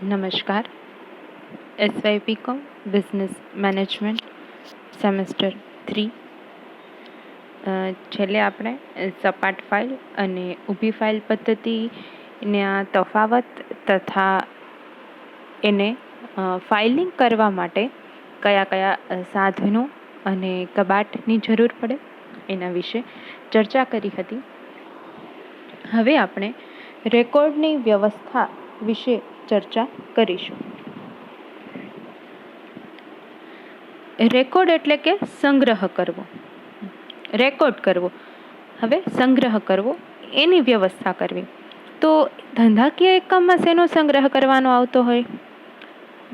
નમસ્કાર. SY B Com business management semester 3 છેલ્લે આપણે સપાટ ફાઇલ અને ઊભી ફાઇલ પદ્ધતિના તફાવત તથા એને ફાઇલિંગ કરવા માટે કયા કયા સાધનો અને કબાટની જરૂર પડે એના વિશે ચર્ચા કરી હતી. હવે આપણે રેકોર્ડની વ્યવસ્થા વિશે ચર્ચા કરીશું. રેકોર્ડ એટલે કે સંગ્રહ કરવો, રેકોર્ડ કરવો. હવે સંગ્રહ કરવો એની વ્યવસ્થા કરવી. તો ધંધાકીય એકમમાં શેનો સંગ્રહ કરવાનો આવતો હોય?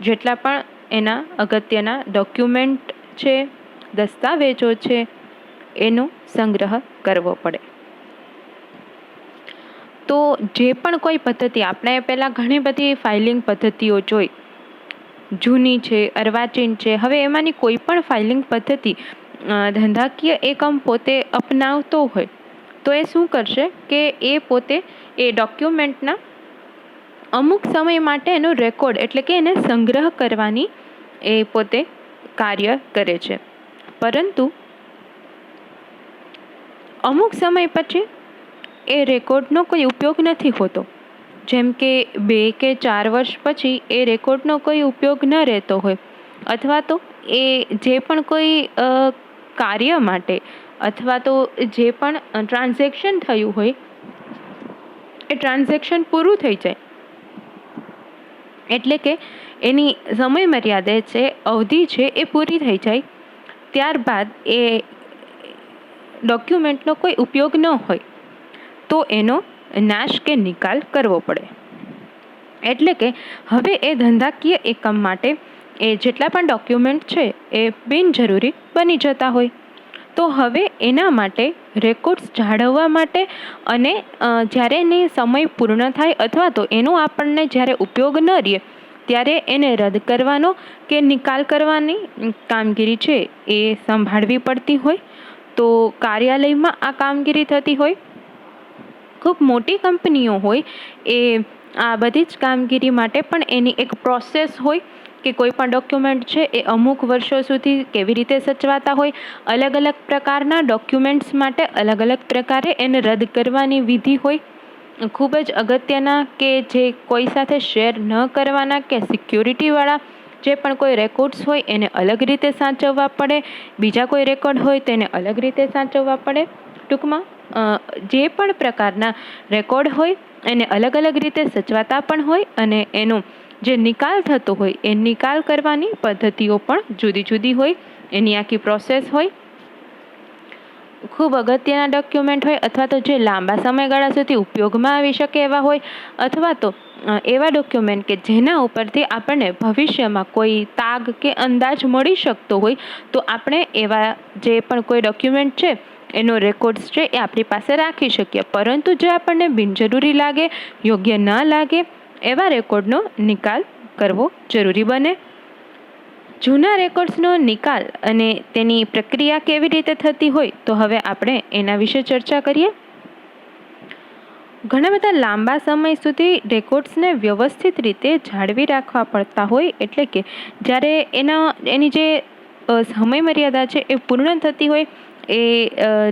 જેટલા પણ એના અગત્યના ડોક્યુમેન્ટ છે, દસ્તાવેજો છે, એનો સંગ્રહ કરવો પડે. તો જે પણ કોઈ પદ્ધતિ, આપણે પહેલાં ઘણી બધી ફાઇલિંગ પદ્ધતિઓ જોઈ, જૂની છે, અર્વાચીન છે. હવે એમાંની કોઈ પણ ફાઇલિંગ પદ્ધતિ ધંધાકીય એકમ પોતે અપનાવતો હોય તો એ શું કરશે કે એ પોતે એ ડોક્યુમેન્ટના અમુક સમય માટે એનો રેકોર્ડ એટલે કે એને સંગ્રહ કરવાની એ પોતે કાર્ય કરે છે. પરંતુ અમુક સમય પછી એ રેકોર્ડનો કોઈ ઉપયોગ નથી હોતો. જેમ કે 2 કે 4 વર્ષ પછી એ રેકોર્ડનો કોઈ ઉપયોગ ન રહેતો હોય, અથવા તો એ જે પણ કોઈ કાર્ય માટે અથવા તો જે પણ ટ્રાન્ઝેક્શન થયું હોય એ ટ્રાન્ઝેક્શન પૂરું થઈ જાય, એટલે કે એની સમય મર્યાદા છે, અવધિ છે, એ પૂરી થઈ જાય, ત્યારબાદ એ ડોક્યુમેન્ટનો કોઈ ઉપયોગ ન હોય તો એનો નાશ કે નિકાલ કરવો પડે. એટલે કે હવે એ ધંધાકીય એકમ માટે એ જેટલા પણ ડોક્યુમેન્ટ છે એ બિનજરૂરી બની જતા હોય. તો હવે એના માટે રેકોર્ડ્સ જાળવવા માટે અને જ્યારે એની સમય પૂર્ણ થાય અથવા તો એનો આપણને જ્યારે ઉપયોગ ન રહે ત્યારે એને રદ કરવાનો કે નિકાલ કરવાની કામગીરી છે એ સંભાળવી પડતી હોય. તો કાર્યાલયમાં આ કામગીરી થતી હોય. ખૂબ મોટી કંપનીઓ હોય એ આ બધી જ કામગીરી માટે પણ એની એક પ્રોસેસ હોય કે કોઈ પણ ડોક્યુમેન્ટ છે એ અમુક વર્ષો સુધી કેવી રીતે સચવાતા હોય. અલગ અલગ પ્રકારના ડોક્યુમેન્ટ્સ માટે અલગ અલગ પ્રકારે એને રદ કરવાની વિધિ હોય. ખૂબ જ અગત્યના કે જે કોઈ સાથે શેર ન કરવાના કે સિક્યોરિટીવાળા જે પણ કોઈ રેકોર્ડ્સ હોય એને અલગ રીતે સાચવવા પડે, બીજા કોઈ રેકોર્ડ હોય તેને અલગ રીતે સાચવવા પડે. ટૂંકમાં જે પણ પ્રકારના રેકોર્ડ હોય એને અલગ અલગ રીતે સચવાતા પણ હોય અને એનો જે નિકાલ થતો હોય એ નિકાલ કરવાની પદ્ધતિઓ પણ જુદી જુદી હોય. એની આખી પ્રોસેસ હોય. ખૂબ અગત્યના ડોક્યુમેન્ટ હોય અથવા તો જે લાંબા સમયગાળા સુધી ઉપયોગમાં આવી શકે એવા હોય, અથવા તો એવા ડોક્યુમેન્ટ કે જેના ઉપરથી આપણને ભવિષ્યમાં કોઈ તાગ કે અંદાજ મળી શકતો હોય તો આપણે એવા જે પણ કોઈ ડોક્યુમેન્ટ છે એનો રેકોર્ડ્સ છે એ આપણી પાસે રાખી શકીએ. પરંતુ જે આપણને બિનજરૂરી લાગે, યોગ્ય ન લાગે એવા રેકોર્ડનો નિકાલ કરવો જરૂરી બને. જૂના રેકોર્ડ્સનો નિકાલ અને તેની પ્રક્રિયા કેવી રીતે થતી હોય તો હવે આપણે એના વિશે ચર્ચા કરીએ. ઘણા બધા લાંબા સમય સુધી રેકોર્ડ્સને વ્યવસ્થિત રીતે જાળવી રાખવા પડતા હોય. એટલે કે જ્યારે એની જે સમય મર્યાદા છે એ પૂર્ણ થતી હોય, એ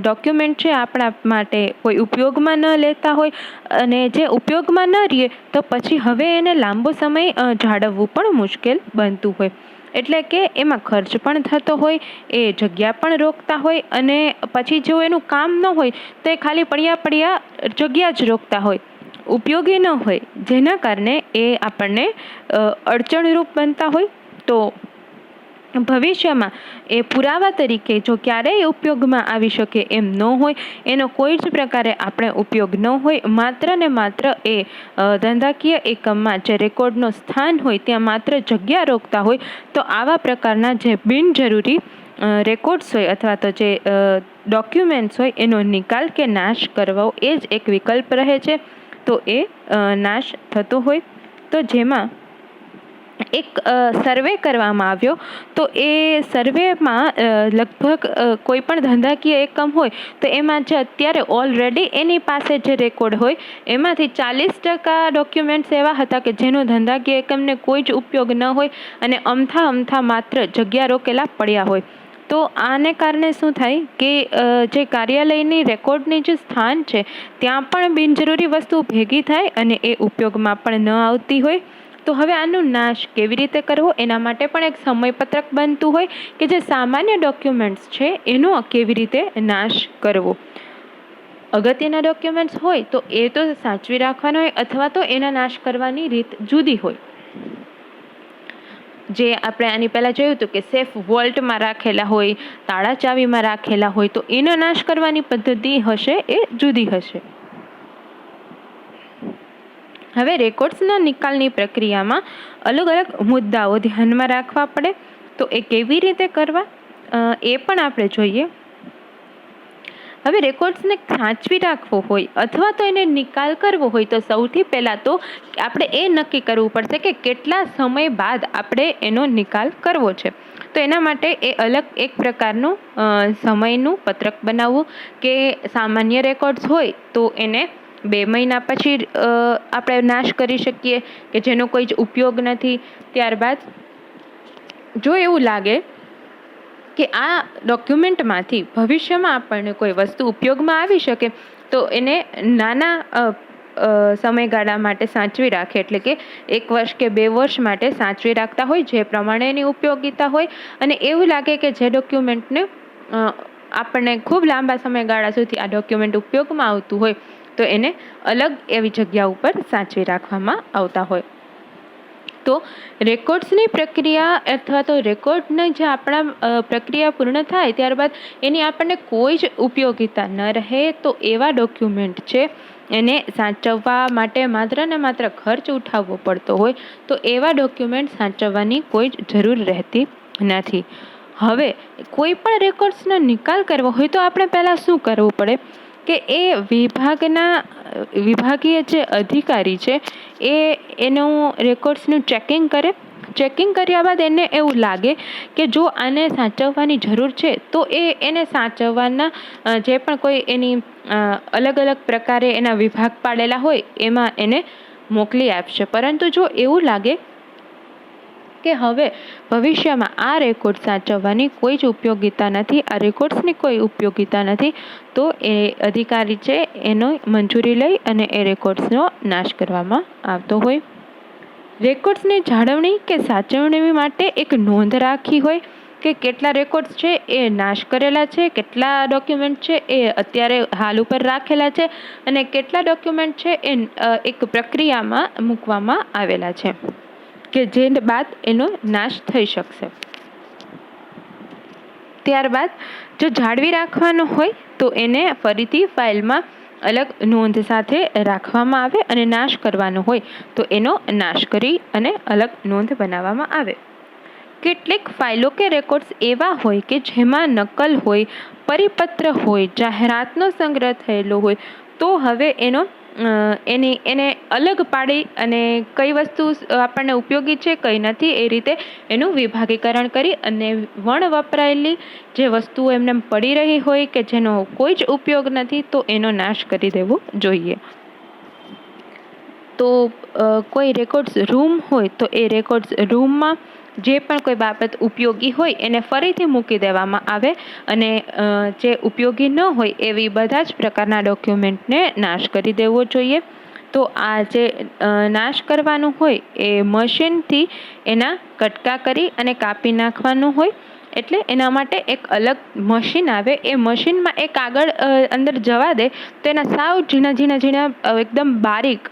ડોક્યુમેન્ટ છે આપણા માટે કોઈ ઉપયોગમાં ન લેતા હોય અને જે ઉપયોગમાં ન રહે તો પછી હવે એને લાંબો સમય જાળવવું પણ મુશ્કેલ બનતું હોય. એટલે કે એમાં ખર્ચ પણ થતો હોય, એ જગ્યા પણ રોકતા હોય અને પછી જો એનું કામ ન હોય તો એ ખાલી પડ્યા જગ્યા જ રોકતા હોય, ઉપયોગી ન હોય, જેના કારણે એ આપણને અડચણરૂપ બનતા હોય. તો ભવિષ્યમાં એ પુરાવા તરીકે જો ક્યારેય ઉપયોગમાં આવી શકે એમ ન હોય, એનો કોઈ જ પ્રકારે આપણે ઉપયોગ ન હોય, માત્ર ને માત્ર એ ધંધાકીય એકમમાં જે રેકોર્ડનો સ્થાન હોય ત્યાં માત્ર જગ્યા રોકતા હોય, તો આવા પ્રકારના જે બિનજરૂરી રેકોર્ડ્સ હોય અથવા તો જે ડોક્યુમેન્ટ્સ હોય એનો નિકાલ કે નાશ કરવો એ જ એક વિકલ્પ રહે છે. તો એ નાશ થતો હોય તો જેમાં એક સર્વે કરવામાં આવ્યો. તો એ સર્વેમાં લગભગ કોઈ પણ ધંધાકીય એકમ હોય તો એમાં જે અત્યારે ઓલરેડી એની પાસે જે રેકોર્ડ હોય એમાંથી 40% ડોક્યુમેન્ટ્સ એવા હતા કે જેનો ધંધાકીય એકમને કોઈ જ ઉપયોગ ન હોય અને અમથા માત્ર જગ્યા રોકેલા પડ્યા હોય. તો આને કારણે શું થાય કે જે કાર્યાલયની રેકોર્ડની જે સ્થાન છે ત્યાં પણ બિનજરૂરી વસ્તુ ભેગી થાય અને એ ઉપયોગમાં પણ ન આવતી હોય. તો હવે આનો નાશ કેવી રીતે કરવો એના માટે પણ એક સમયપત્રક બનતું હોય કે જે સામાન્ય ડોક્યુમેન્ટ્સ છે એનો કેવી રીતે નાશ કરવો. અગત્યના ડોક્યુમેન્ટ્સ હોય તો એ તો સાચવી રાખવાનો હોય અથવા તો એના નાશ કરવાની રીત જુદી હોય. જે આપણે આની પહેલાં જોયું હતું કે સેફ વોલ્ટમાં રાખેલા હોય, તાળા ચાવીમાં રાખેલા હોય, તો એનો નાશ કરવાની પદ્ધતિ હશે એ જુદી હશે. હવે રેકોર્ડ્સના નિકાલની પ્રક્રિયામાં અલગ અલગ મુદ્દાઓ ધ્યાનમાં રાખવા પડે. તો એ કેવી રીતે કરવા એ પણ આપણે જોઈએ. હવે રેકોર્ડ્સને સાચવી રાખવો હોય અથવા તો એને નિકાલ કરવો હોય તો સૌથી પહેલાં તો આપણે એ નક્કી કરવું પડશે કે કેટલા સમય બાદ આપણે એનો નિકાલ કરવો છે. તો એના માટે એ અલગ એક પ્રકારનું સમયનું પત્રક બનાવવું કે સામાન્ય રેકોર્ડ્સ હોય તો એને 2 મહિના પછી આપણે નાશ કરી શકીએ કે જેનો કોઈ જ ઉપયોગ નથી. ત્યારબાદ જો એવું લાગે કે આ ડોક્યુમેન્ટમાંથી ભવિષ્યમાં આપણને કોઈ વસ્તુ ઉપયોગમાં આવી શકે તો એને નાના સમયગાળા માટે સાચવી રાખે, એટલે કે 1 વર્ષ કે 2 વર્ષ માટે સાચવી રાખતા હોય જે પ્રમાણે એની ઉપયોગિતા હોય. અને એવું લાગે કે જે ડોક્યુમેન્ટને આપણને ખૂબ લાંબા સમયગાળા સુધી આ ડોક્યુમેન્ટ ઉપયોગમાં આવતું હોય તો એને અલગ એવી જગ્યા ઉપર સાચવી રાખવામાં આવતા હોય. તો રેકોર્ડ્સની પ્રક્રિયા અથવા તો રેકોર્ડની જે આપણા પ્રક્રિયા પૂર્ણ થાય ત્યારબાદ એની આપણને કોઈ જ ઉપયોગિતા ન રહે તો એવા ડોક્યુમેન્ટ છે એને સાચવવા માટે માત્ર ને માત્ર ખર્ચ ઉઠાવવો પડતો હોય તો એવા ડોક્યુમેન્ટ સાચવવાની કોઈ જ જરૂર રહેતી નથી. હવે કોઈ પણ રેકોર્ડ્સનો નિકાલ કરવો હોય તો આપણે પહેલાં શું કરવું પડે કે એ વિભાગીય જે અધિકારી છે એનું રેકોર્ડ્સનું ચેકિંગ કરે. ચેકિંગ કર્યા બાદ એને એવું લાગે કે જો આને સાચવવાની જરૂર છે તો એને સાચવવાના જે પણ કોઈ એની અલગ અલગ પ્રકારે એના વિભાગ પાડેલા હોય એમાં એને મોકલી આપશે. પરંતુ જો એવું લાગે કે હવે ભવિષ્યમાં આ રેકોર્ડ સાચવવાની કોઈ જ ઉપયોગિતા નથી, આ રેકોર્ડ્સની કોઈ ઉપયોગિતા નથી, તો એ અધિકારી છે એનો મંજૂરી લઈ અને એ રેકોર્ડ્સનો નાશ કરવામાં આવતો હોય. રેકોર્ડ્સની જાળવણી કે સાચવણી માટે એક નોંધ રાખી હોય કે કેટલા રેકોર્ડ્સ છે એ નાશ કરેલા છે, કેટલા ડોક્યુમેન્ટ છે એ અત્યારે હાલ ઉપર રાખેલા છે અને કેટલા ડોક્યુમેન્ટ છે એ એક પ્રક્રિયામાં મૂકવામાં આવેલા છે કે જે બાદ એનો નાશ થઈ શકશે. ત્યારબાદ જો જાળવી રાખવાનો હોય તો એને ફરીથી ફાઇલમાં અલગ નોંધ સાથે રાખવામાં આવે અને નાશ કરવાનો હોય તો એનો નાશ કરી અને અલગ નોંધ બનાવવામાં આવે. કેટલીક ફાઇલો કે રેકોર્ડ્સ એવા હોય કે જેમાં નકલ હોય, પરિપત્ર હોય, જાહેરાતનો સંગ્રહ થયેલો હોય તો હવે એને અલગ પાડી અને કઈ વસ્તુ આપણને ઉપયોગી છે કઈ નથી એ રીતે એનું વિભાગીકરણ કરી અને વપરાયેલી જે વસ્તુઓ એમને પડી રહી હોય કે જેનો કોઈ જ ઉપયોગ નથી તો એનો નાશ કરી દેવો જોઈએ. તો કોઈ રેકોર્ડ્સ રૂમ હોય તો એ રેકોર્ડ્સ રૂમમાં જે પણ કોઈ બાબત ઉપયોગી હોય એને ફરીથી મૂકી દેવામાં આવે અને જે ઉપયોગી ન હોય એવી બધા જ પ્રકારના ડોક્યુમેન્ટને નાશ કરી દેવો જોઈએ. તો આ જે નાશ કરવાનું હોય એ મશીનથી એના કટકા કરી અને કાપી નાખવાનું હોય. એટલે એના માટે એક અલગ મશીન આવે, એ મશીનમાં એક આગળ અંદર જવા દે તો એના સાવ ઝીણા એકદમ બારીક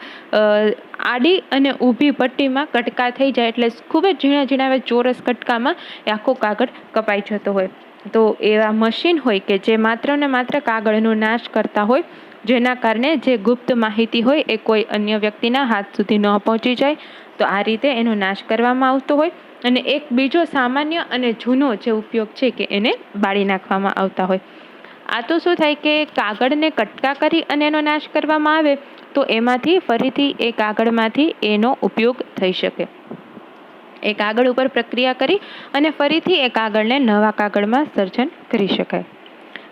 આડી અને ઊભી પટ્ટીમાં કટકા થઈ જાય. એટલે ખૂબ જ ઝીણા ચોરસ કટકામાં એ આખો કાગળ કપાઈ જતો હોય. તો એવા મશીન હોય કે જે માત્ર ને માત્ર કાગળનો નાશ કરતા હોય, જેના કારણે જે ગુપ્ત માહિતી હોય એ કોઈ અન્ય વ્યક્તિના હાથ સુધી ન પહોંચી જાય. તો આ રીતે એનો નાશ કરવામાં આવતો હોય. અને એક બીજો સામાન્ય અને જૂનો જે ઉપયોગ છે કે એને બાળી નાખવામાં આવતા હોય. આ તો શું થાય કે કાગળને કટકા કરી અને એનો નાશ કરવામાં આવે તો એમાંથી ફરીથી એ કાગળમાંથી એનો ઉપયોગ થઈ શકે. એ કાગળ ઉપર પ્રક્રિયા કરી અને ફરીથી એ કાગળને નવા કાગળમાં સર્જન કરી શકાય.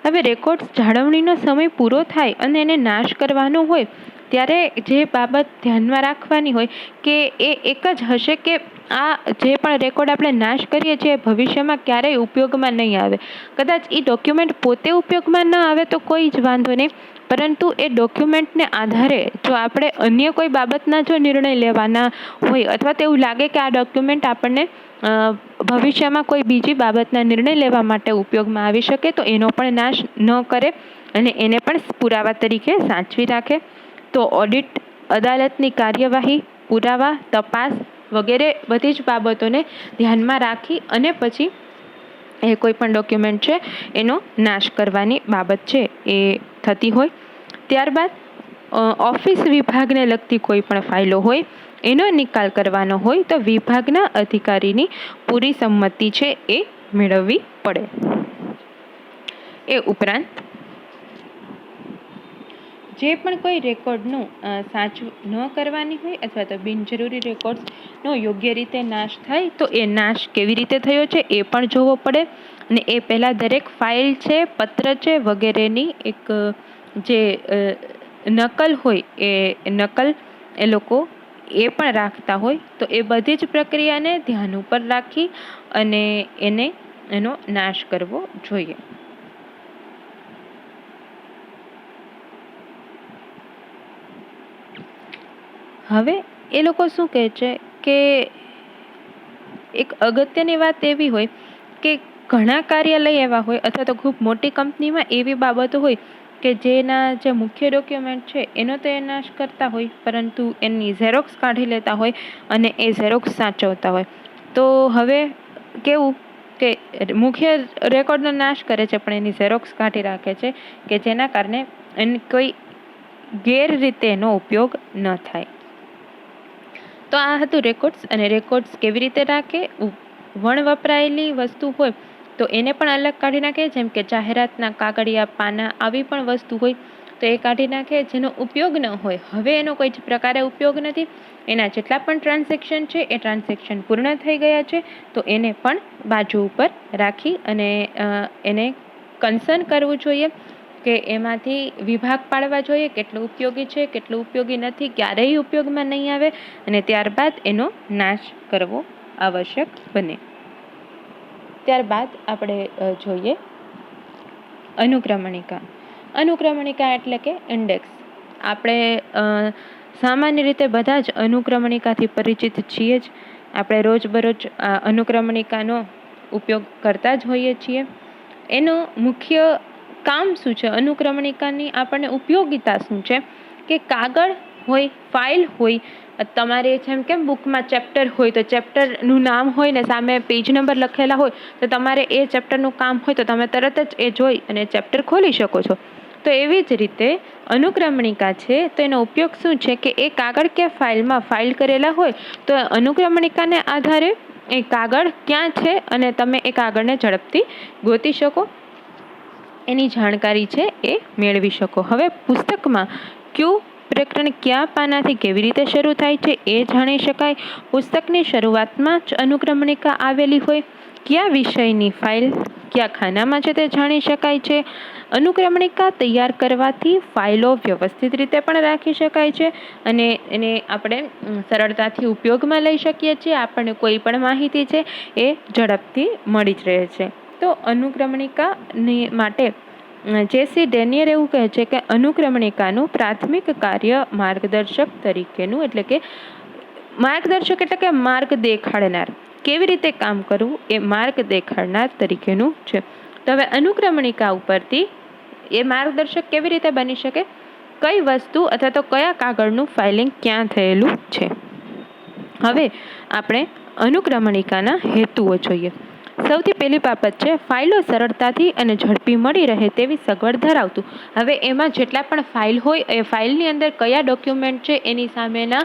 હવે રેકોર્ડ્સ જાળવણીનો સમય પૂરો થાય અને એને નાશ કરવાનો હોય ત્યારે જે બાબત ધ્યાનમાં રાખવાની હોય કે એ એક જ હશે કે આ જે પણ રેકોર્ડ આપણે નાશ કરીએ છીએ ભવિષ્યમાં ક્યારેય ઉપયોગમાં નહીં આવે. કદાચ એ ડોક્યુમેન્ટ પોતે ઉપયોગમાં ન આવે તો કોઈ જ વાંધો નહીં, પરંતુ એ ડોક્યુમેન્ટને આધારે જો આપણે અન્ય કોઈ બાબતના જો નિર્ણય લેવાના હોય અથવા તો એવું લાગે કે આ ડોક્યુમેન્ટ આપણને ભવિષ્યમાં કોઈ બીજી બાબતના નિર્ણય લેવા માટે ઉપયોગમાં આવી શકે તો એનો પણ નાશ ન કરે અને એને પણ પુરાવા તરીકે સાચવી રાખે. તો ઓડિટ, અદાલતની કાર્યવાહી, પુરાવા, તપાસ વગેરે બધી જ બાબતોને ધ્યાનમાં રાખી અને પછી એ કોઈ પણ ડોક્યુમેન્ટ છે એનો નાશ કરવાની બાબત છે એ થતી હોય. ત્યારબાદ ઓફિસ વિભાગને લગતી કોઈ પણ ફાઇલો હોય એનો નિકાલ કરવાનો હોય તો વિભાગના અધિકારીની પૂરી સંમતિ છે એ મેળવવી પડે. એ ઉપરાંત જે પણ કોઈ રેકોર્ડનું સાચું ન કરવાની હોય અથવા તો બિનજરૂરી રેકોર્ડ્સનો યોગ્ય રીતે નાશ થાય તો એ નાશ કેવી રીતે થયો છે એ પણ જોવો પડે. અને એ પહેલાં દરેક ફાઇલ છે, પત્ર છે વગેરેની એક જે નકલ હોય એ નકલ એ લોકો એ પણ રાખતા હોય તો એ બધી જ પ્રક્રિયાને ધ્યાન ઉપર રાખી અને એનો નાશ કરવો જોઈએ. હવે એ લોકો શું કહે છે કે એક અગત્યની વાત એવી હોય કે ઘણા કાર્યાલય એવા હોય અથવા તો ખૂબ મોટી કંપનીમાં એવી બાબતો હોય કે જેના જે મુખ્ય ડોક્યુમેન્ટ છે એનો તો એ નાશ કરતા હોય પરંતુ એની ઝેરોક્સ કાઢી લેતા હોય અને એ ઝેરોક્સ સાચવતા હોય. તો હવે કેવું કે મુખ્ય રેકોર્ડનો નાશ કરે છે પણ એની ઝેરોક્સ કાઢી રાખે છે કે જેના કારણે એને કોઈ ગેરરીતે એનો ઉપયોગ ન થાય. તો આ હતું રેકોર્ડ્સ. અને રેકોર્ડ્સ કેવી રીતે રાખે, વણ વપરાયેલી વસ્તુ હોય તો એને પણ અલગ કાઢી નાખે, જેમ કે જાહેરાતના કાગળિયા, પાના આવી પણ વસ્તુ હોય તો એ કાઢી નાખે. જેનો ઉપયોગ ન હોય, હવે એનો કોઈ જ પ્રકારે ઉપયોગ નથી, એના જેટલા પણ ટ્રાન્ઝેક્શન છે એ ટ્રાન્ઝેક્શન પૂર્ણ થઈ ગયા છે તો એને પણ બાજુ ઉપર રાખી અને એને કન્સર્ન કરવું જોઈએ કે એમાંથી વિભાગ પાડવા જોઈએ કેટલું ઉપયોગી છે, કેટલું ઉપયોગી નથી, ક્યારેય ઉપયોગમાં નહીં આવે અને ત્યારબાદ એનો નાશ કરવો આવશ્યક બને. ત્યારબાદ આપણે જોઈએ અનુક્રમણિકા. અનુક્રમણિકા એટલે કે ઇન્ડેક્સ. આપણે સામાન્ય રીતે બધા જ અનુક્રમણિકાથી પરિચિત છીએ જ. આપણે રોજબરોજ અનુક્રમણિકાનો ઉપયોગ કરતા જ હોઈએ છીએ. એનું મુખ્ય કામ શું છે, અનુક્રમણિકાની આપણને ઉપયોગિતા શું છે કે કાગળ હોય, ફાઇલ હોય, તમારે જેમ કે બુકમાં ચેપ્ટર હોય તો ચેપ્ટરનું નામ હોય ને સામે પેજ નંબર લખેલા હોય તો તમારે એ ચેપ્ટરનું કામ હોય તો તમે તરત જ એ જોઈ અને ચેપ્ટર ખોલી શકો છો. તો એવી જ રીતે અનુક્રમણિકા છે તો એનો ઉપયોગ શું છે કે એ કાગળ કે ફાઇલમાં ફાઇલ કરેલા હોય તો અનુક્રમણિકાને આધારે એ કાગળ ક્યાં છે અને તમે એ કાગળને ઝડપથી ગોતી શકો, એની જાણકારી છે એ મેળવી શકો. હવે પુસ્તકમાં કયું પ્રકરણ કયા પાનાથી કેવી રીતે શરૂ થાય છે એ જાણી શકાય. પુસ્તકની શરૂઆતમાં જ અનુક્રમણિકા આવેલી હોય, કયા વિષયની ફાઇલ કયા ખાનામાં છે તે જાણી શકાય છે. અનુક્રમણિકા તૈયાર કરવાથી ફાઇલો વ્યવસ્થિત રીતે પણ રાખી શકાય છે અને એને આપણે સરળતાથી ઉપયોગમાં લઈ શકીએ છીએ. આપણને કોઈ પણ માહિતી છે એ ઝડપથી મળી જ રહે છે. તો અનુક્રમણિકાની માટે જે.સી. ડેનિયર એવું કહે છે કે અનુક્રમણિકાનું પ્રાથમિક કાર્ય માર્ગદર્શક તરીકેનું, એટલે કે માર્ગદર્શક એટલે કે માર્ગ દેખાડનાર, કેવી રીતે કામ કરવું એ માર્ગ દેખાડનાર તરીકેનું છે. તો હવે અનુક્રમણિકા ઉપરથી એ માર્ગદર્શક કેવી રીતે બની શકે, કઈ વસ્તુ અથવા તો કયા કાગળનું ફાઇલિંગ ક્યાં થયેલું છે. હવે આપણે અનુક્રમણિકાના હેતુઓ જોઈએ. સૌથી પહેલી બાબત છે ફાઇલો સરળતાથી અને ઝડપી મળી રહે તેવી સગવડ ધરાવતું. હવે એમાં જેટલા પણ ફાઇલ હોય એ ફાઇલની અંદર કયા ડોક્યુમેન્ટ છે એની સામેના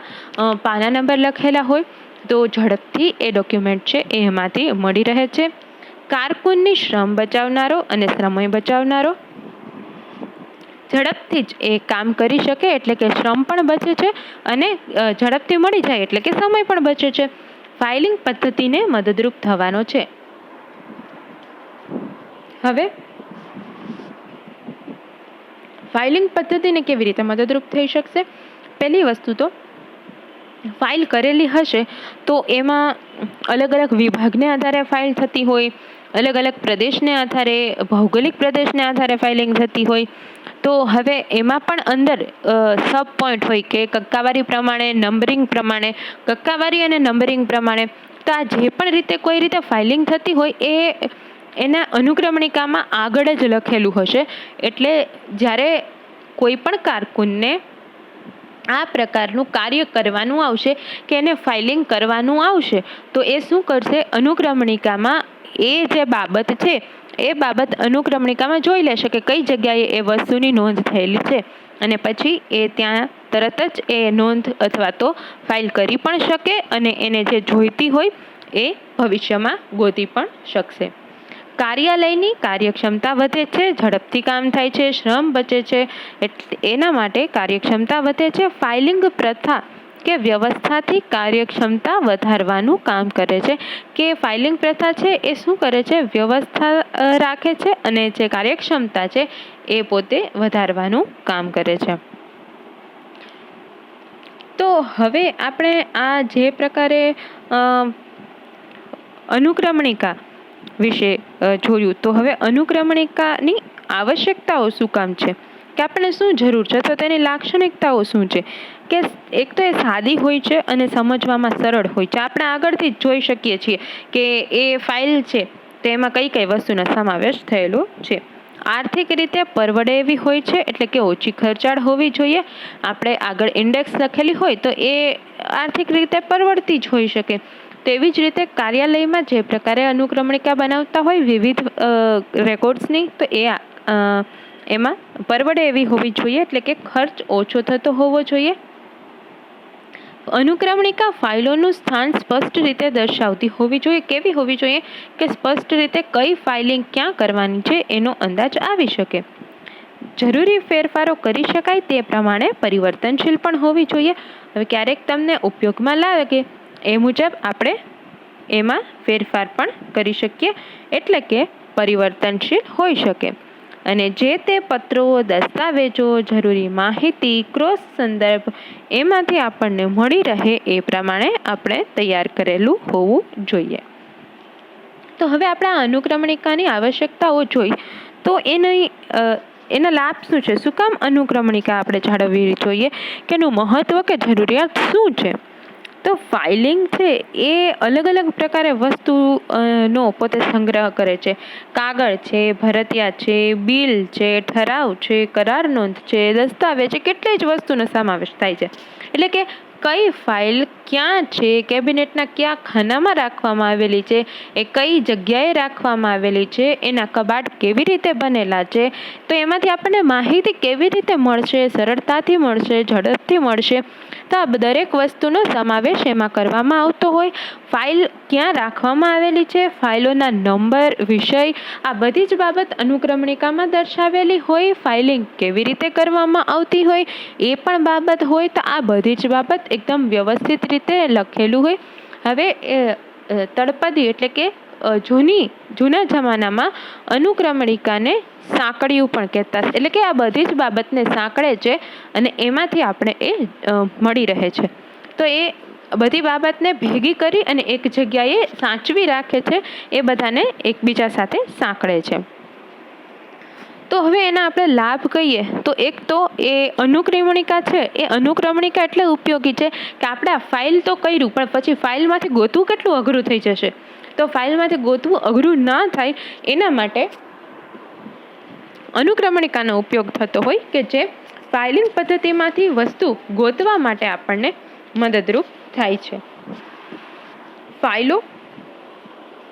પાના નંબર લખેલા હોય તો ઝડપથી એ ડોક્યુમેન્ટ છે એ એમાંથી મળી રહે છે. કારકુનની શ્રમ બચાવનારો અને સમય બચાવનારો, ઝડપથી જ એ કામ કરી શકે એટલે કે શ્રમ પણ બચે છે અને ઝડપથી મળી જાય એટલે કે સમય પણ બચે છે. ફાઇલિંગ પદ્ધતિને મદદરૂપ થવાનો છે. હવે ફાઇલિંગ પદ્ધતિને કેવી રીતે મદદરૂપ થઈ શકશે? પહેલી વસ્તુ તો ફાઇલ કરેલી હશે તો એમાં અલગ અલગ વિભાગને આધારે ફાઇલ થતી હોય, અલગ અલગ પ્રદેશને આધારે, ભૌગોલિક પ્રદેશને આધારે ફાઇલિંગ થતી હોય. તો હવે એમાં પણ અંદર સબ પોઈન્ટ હોય કે કક્કાવારી પ્રમાણે, નંબરિંગ પ્રમાણે, કક્કાવારી અને નંબરિંગ પ્રમાણે. તો આ જે પણ રીતે કોઈ રીતે ફાઇલિંગ થતી હોય એ એના અનુક્રમણિકામાં આગળ જ લખેલું હશે. એટલે જ્યારે કોઈ પણ કારકુનને આ પ્રકારનું કાર્ય કરવાનું આવશે કે એને ફાઇલિંગ કરવાનું આવશે તો એ શું કરશે? અનુક્રમણિકામાં એ જે બાબત છે એ બાબત અનુક્રમણિકામાં જોઈ લેશે કે કઈ જગ્યાએ એ વસ્તુની નોંધ થયેલી છે, અને પછી એ ત્યાં તરત જ એ નોંધ અથવા તો ફાઇલ કરી પણ શકે અને એને જે જોઈતી હોય એ ભવિષ્યમાં ગોતી પણ શકશે. કાર્યાલયની કાર્યક્ષમતા વધે છે, ઝડપથી કામ થાય છે, શ્રમ બચે છે. એના માટે કાર્યક્ષમતા વધે છે. ફાઇલિંગ પ્રથા કે વ્યવસ્થાથી કાર્યક્ષમતા વધારવાનું કામ કરે છે. કે ફાઇલિંગ પ્રથા છે એ શું કરે છે? વ્યવસ્થા રાખે છે અને જે કાર્યક્ષમતા છે એ પોતે વધારવાનું કામ કરે છે. તો હવે આપણે આ જે પ્રકારે અનુક્રમણિકા વિશે જોયું, તો હવે અનુક્રમણિકાની આવશ્યકતાઓ શું કામ છે, કે આપણને શું જરૂર છે, તો તેની લાક્ષણિકતાઓ શું છે? કે એક તો એ સાદી હોય છે અને સમજવામાં સરળ હોય છે. આપણે આગળથી જ જોઈ શકીએ છીએ કે એ ફાઇલ છે તો એમાં કઈ કઈ વસ્તુનો સમાવેશ થયેલો છે. આર્થિક રીતે પરવડે એવી હોય છે, એટલે કે ઓછી ખર્ચાળ હોવી જોઈએ. આપણે આગળ ઇન્ડેક્સ લખેલી હોય તો એ આર્થિક રીતે પરવડતી જ હોઈ શકે. તેવી જ રીતે કાર્યાલયમાં જે પ્રકારે અનુક્રમણિકા બનાવતા હોય વિવિધ રેકોર્ડ્સની, તો એમાં પરવડે એવી હોવી જોઈએ, એટલે કે ખર્ચ ઓછો થતો હોવો જોઈએ. અનુક્રમણિકા ફાઇલોનું સ્થાન સ્પષ્ટ રીતે દર્શાવતી હોવી જોઈએ. કેવી હોવી જોઈએ? કે સ્પષ્ટ રીતે કઈ ફાઇલિંગ ક્યાં કરવાની છે એનો અંદાજ આવી શકે. જરૂરી ફેરફારો કરી શકાય તે પ્રમાણે પરિવર્તનશીલ પણ હોવી જોઈએ. હવે ક્યારેક તમને ઉપયોગમાં લાગે એ મુજબ આપણે એમાં ફેરફાર પણ કરી શકીએ, એટલે કે પરિવર્તનશીલ હોઈ શકે. અને જે તે પત્રો, દસ્તાવેજો, જરૂરી માહિતી, ક્રોસ સંદર્ભ એમાંથી આપણને મળી રહે એ પ્રમાણે આપણે તૈયાર કરેલું હોવું જોઈએ. તો હવે આપણે આ અનુક્રમણિકાની આવશ્યકતાઓ જોઈ, તો એના લાભ શું છે? શું કામ અનુક્રમણિકા આપણે જાળવવી જોઈએ? કે એનું મહત્વ કે જરૂરિયાત શું છે? તો ફાઇલિંગ છે એ અલગ અલગ પ્રકારે વસ્તુનો પોતે સંગ્રહ કરે છે. કાગળ છે, ભરતિયા છે, બિલ છે, ઠરાવ છે, કરાર નોંધ છે, દસ્તાવેજ છે, કેટલી જ વસ્તુનો સમાવેશ થાય છે. એટલે કે કઈ ફાઇલ ક્યાં છે, કેબિનેટના કયા ખાનામાં રાખવામાં આવેલી છે, એ કઈ જગ્યાએ રાખવામાં આવેલી છે, એના કબાટ કેવી રીતે બનેલા છે, તો એમાંથી આપણને માહિતી કેવી રીતે મળશે? સરળતાથી મળશે, ઝડપથી મળશે. તો આ દરેક વસ્તુનો સમાવેશ એમાં કરવામાં આવતો હોય. ફાઇલ ક્યાં રાખવામાં આવેલી છે, ફાઇલોના નંબર, વિષય, આ બધી જ બાબત અનુક્રમણિકામાં દર્શાવેલી હોય. ફાઇલિંગ કેવી રીતે કરવામાં આવતી હોય એ પણ બાબત હોય. તો આ બધી જ બાબત એકદમ વ્યવસ્થિત રીતે લખેલું હોય. હવે તળપદી એટલે કે જૂના જમાનામાં અનુક્રમણિકાને સાંકળિયું પણ કહેતા, એટલે કે આ બધી જ બાબતને સાંકળે છે અને એમાંથી આપણે એ મળી રહે છે. તો એ બધી બાબતને ભેગી કરી અને એક જગ્યાએ સાચવી રાખે છે, એ બધાને એકબીજા સાથે સાંકળે છે. તો હવે એના આપણે લાભ કહીએ તો એક તો એ અનુક્રમણિકા છે, એ અનુક્રમણિકા એટલે ઉપયોગી છે કે આપણે આ ફાઇલ તો કર્યું પણ પછી ફાઇલમાંથી ગોતવું કેટલું અઘરું થઈ જશે. તો ફાઇલમાંથી ગોતવું અઘરું ના થાય એના માટે અનુક્રમણિકાનો ઉપયોગ થતો હોય, કે જે ફાઇલિંગ પદ્ધતિમાંથી વસ્તુ ગોતવા માટે આપણને મદદરૂપ થાય છે. ફાઇલો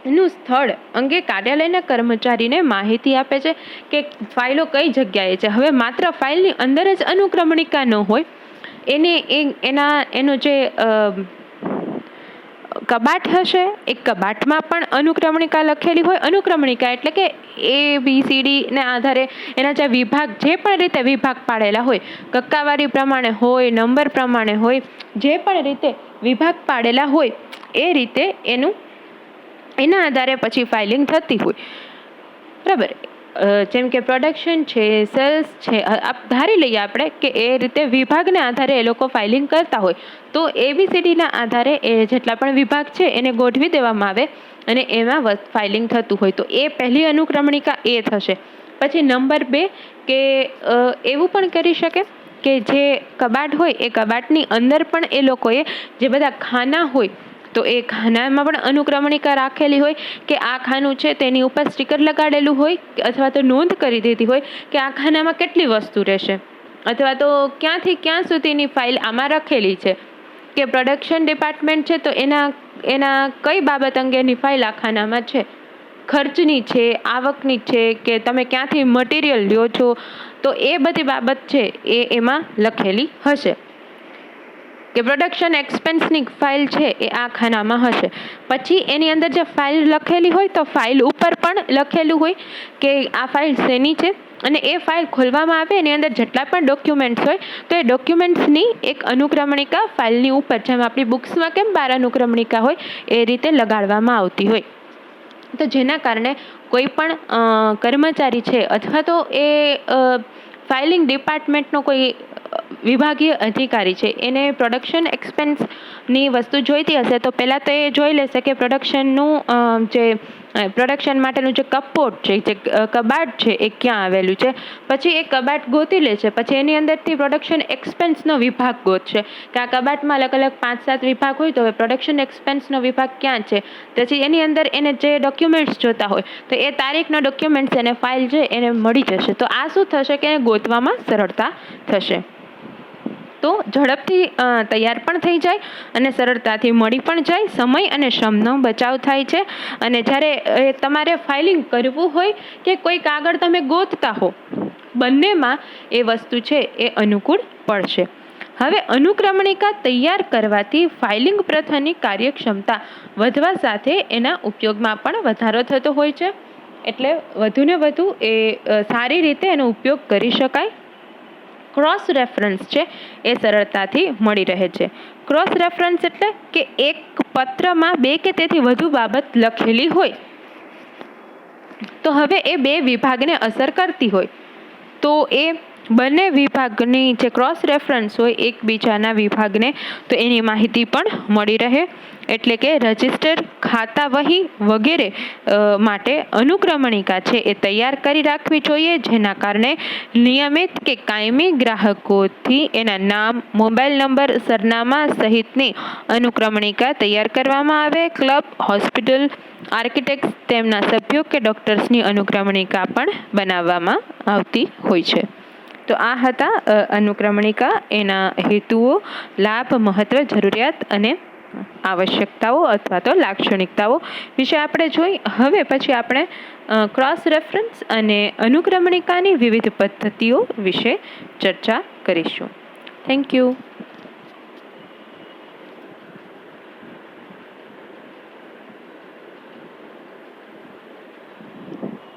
નું સ્થળ અંગે કાર્યાલયના કર્મચારીને માહિતી આપે છે કે ફાઇલો કઈ જગ્યાએ છે. હવે માત્ર ફાઇલની અંદર જ અનુક્રમણિકા ન હોય, એનો જે કબાટ હશે એ કબાટમાં પણ અનુક્રમણિકા લખેલી હોય. અનુક્રમણિકા એટલે કે ABCD ને આધારે એના જે વિભાગ, જે પણ રીતે વિભાગ પાડેલા હોય, કક્કાવારી પ્રમાણે હોય, નંબર પ્રમાણે હોય, જે પણ રીતે વિભાગ પાડેલા હોય એ રીતે એના આધારે પછી ફાઇલિંગ થતી હોય, બરાબર. જેમ કે પ્રોડક્શન છે, સેલ્સ છે, ધારી લઈએ આપણે કે એ રીતે વિભાગના આધારે એ લોકો ફાઇલિંગ કરતા હોય, તો ABCDના આધારે એ જેટલા પણ વિભાગ છે એને ગોઠવી દેવામાં આવે અને એમાં ફાઇલિંગ થતું હોય, તો એ પહેલી અનુક્રમણિકા એ થશે. પછી નંબર 2 કે એવું પણ કરી શકે કે જે કબાટ હોય એ કબાટની અંદર પણ એ લોકોએ જે બધા ખાના હોય તો એ ખાનામાં પણ અનુક્રમણિકા રાખેલી હોય કે આ ખાનું છે તેની ઉપર સ્ટીકર લગાડેલું હોય, અથવા તો નોંધ કરી દીધી હોય કે આ ખાનામાં કેટલી વસ્તુ રહેશે, અથવા તો ક્યાંથી ક્યાં સુધીની ફાઇલ આમાં રાખેલી છે, કે પ્રોડક્શન ડિપાર્ટમેન્ટ છે તો એના કઈ બાબત અંગેની ફાઇલ આ ખાનામાં છે, ખર્ચની છે, આવકની છે, કે તમે ક્યાંથી મટીરિયલ લ્યો છો, તો એ બધી બાબત છે એ એમાં લખેલી હશે. કે પ્રોડક્શન એક્સપેન્સની ફાઇલ છે એ આ ખાનામાં હશે. પછી એની અંદર જે ફાઇલ લખેલી હોય તો ફાઇલ ઉપર પણ લખેલું હોય કે આ ફાઇલ શેની છે, અને એ ફાઇલ ખોલવામાં આવે એની અંદર જેટલા પણ ડોક્યુમેન્ટ્સ હોય તો એ ડોક્યુમેન્ટ્સની એક અનુક્રમણિકા ફાઇલની ઉપર, જેમ આપણી બુક્સમાં કેમ 12 અનુક્રમણિકા હોય એ રીતે લગાડવામાં આવતી હોય. તો જેના કારણે કોઈ પણ કર્મચારી છે અથવા તો એ ફાઇલિંગ ડિપાર્ટમેન્ટનો કોઈ વિભાગીય અધિકારી છે એને પ્રોડક્શન એક્સપેન્સની વસ્તુ જોઈતી હશે તો પહેલાં તો એ જોઈ લેશે કે પ્રોડક્શનનું જે પ્રોડક્શન માટેનું જે કપબોર્ડ છે, જે કબાટ છે એ ક્યાં આવેલું છે. પછી એ કબાટ ગોતી લે છે, પછી એની અંદરથી પ્રોડક્શન એક્સપેન્સનો વિભાગ ગોતશે કે આ કબાટમાં અલગ અલગ 5-7 વિભાગ હોય તો હવે પ્રોડક્શન એક્સપેન્સનો વિભાગ ક્યાં છે. પછી એની અંદર એને જે ડોક્યુમેન્ટ્સ જોતા હોય તો એ તારીખના ડોક્યુમેન્ટ્સ એને ફાઇલ છે એને મળી જશે. તો આ શું થશે કે ગોતવામાં સરળતા થશે, તો ઝડપથી તૈયાર પણ થઈ જાય અને સરળતાથી મળી પણ જાય, સમય અને શ્રમનો બચાવ થાય છે. અને જ્યારે તમારે ફાઇલિંગ કરવું હોય કે કોઈ કાગળ તમે ગોતતા હો, બંનેમાં એ વસ્તુ છે એ અનુકૂળ પડશે. હવે અનુક્રમણિકા તૈયાર કરવાથી ફાઇલિંગ પ્રથાની કાર્યક્ષમતા વધવા સાથે એના ઉપયોગમાં પણ વધારો થતો હોય છે, એટલે વધુને વધુ એ સારી રીતે એનો ઉપયોગ કરી શકાય. ક્રોસ રેફરન્સ છે એ સરળતાથી મળી રહે છે. ક્રોસ રેફરન્સ એટલે કે એક પત્રમાં 2 કે તેથી વધુ બાબત લખેલી હોય તો હવે એ 2 વિભાગને અસર કરતી હોય તો એ બંને વિભાગની જે ક્રોસ રેફરન્સ હોય એકબીજાના વિભાગને, તો એની માહિતી પણ મળી રહે. એટલે કે રજિસ્ટર, ખાતા વહી વગેરે માટે અનુક્રમણિકા છે એ તૈયાર કરી રાખવી જોઈએ, જેના કારણે નિયમિત કે કાયમી ગ્રાહકોથી એના નામ, મોબાઈલ નંબર, સરનામા સહિતની અનુક્રમણિકા તૈયાર કરવામાં આવે. ક્લબ, હોસ્પિટલ, આર્કિટેક્ટ, તેમના સભ્યો કે ડોક્ટર્સની અનુક્રમણિકા પણ બનાવવામાં આવતી હોય છે. તો આ હતા અનુક્રમણિકા, એના હેતુઓ, લાભ, મહત્વ, જરૂરિયાત અને આવશ્યકતાઓ અથવા તો લાક્ષણિકતાઓ વિશે આપણે જોઈ. હવે પછી આપણે ક્રોસ રેફરન્સ અને અનુક્રમણિકાની વિવિધ પદ્ધતિઓ વિશે ચર્ચા કરીશું. Thank you.